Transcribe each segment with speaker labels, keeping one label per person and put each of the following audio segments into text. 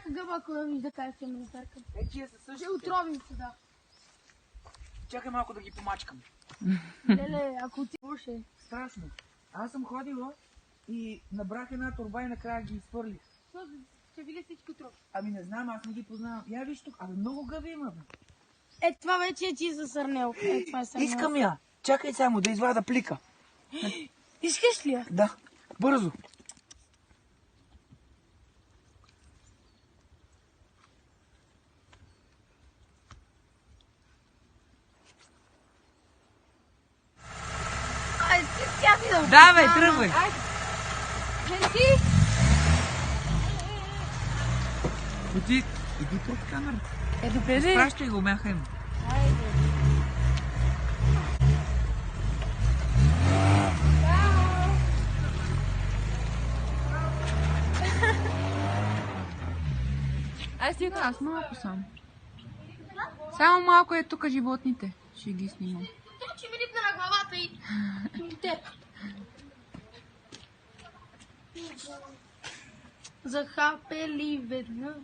Speaker 1: всяка гъба, ако я вижда как ще ме натъркам.
Speaker 2: Тия са същите.
Speaker 1: Ще отровим се, да.
Speaker 2: Чакай малко да ги помачкам.
Speaker 1: Леле, ако ти буше.
Speaker 2: Страшно. Аз съм ходила и набрах една торба и накрая ги изхвърлих.
Speaker 1: Ще видя всички отрови.
Speaker 2: Ами не знам, аз не ги познавам. Я виж тук, абе много гъби има, бе.
Speaker 1: Това вече е ти за сърнел. Това е сърнел.
Speaker 2: Искам я. Чакай само да извада плика.
Speaker 1: Искаш ли я?
Speaker 2: Да, бързо. Давай, тръгвай.
Speaker 1: Женти!
Speaker 2: Иди пред камерата.
Speaker 1: Добре, бе.
Speaker 2: Пращай го, мяха им.
Speaker 3: Аз малко само. Само малко е тук животните. Ще ги снимам.
Speaker 1: Това, че ми липна на главата и теб. Захапели веднъж.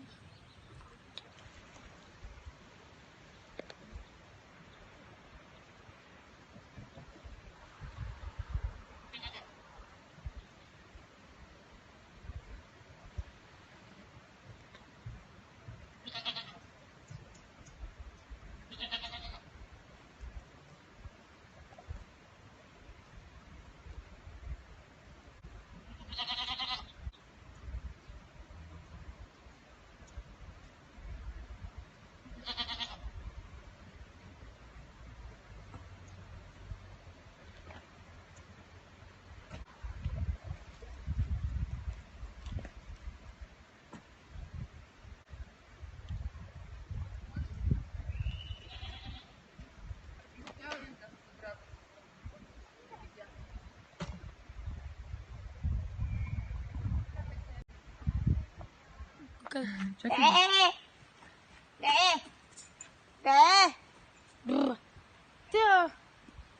Speaker 3: Чакай.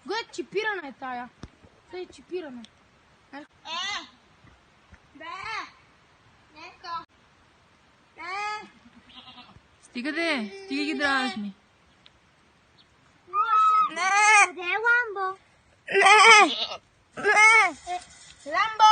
Speaker 1: Гледай, чипирана е тая. Тя е чипирана.
Speaker 3: Стига ги дразни.
Speaker 1: Ламбо!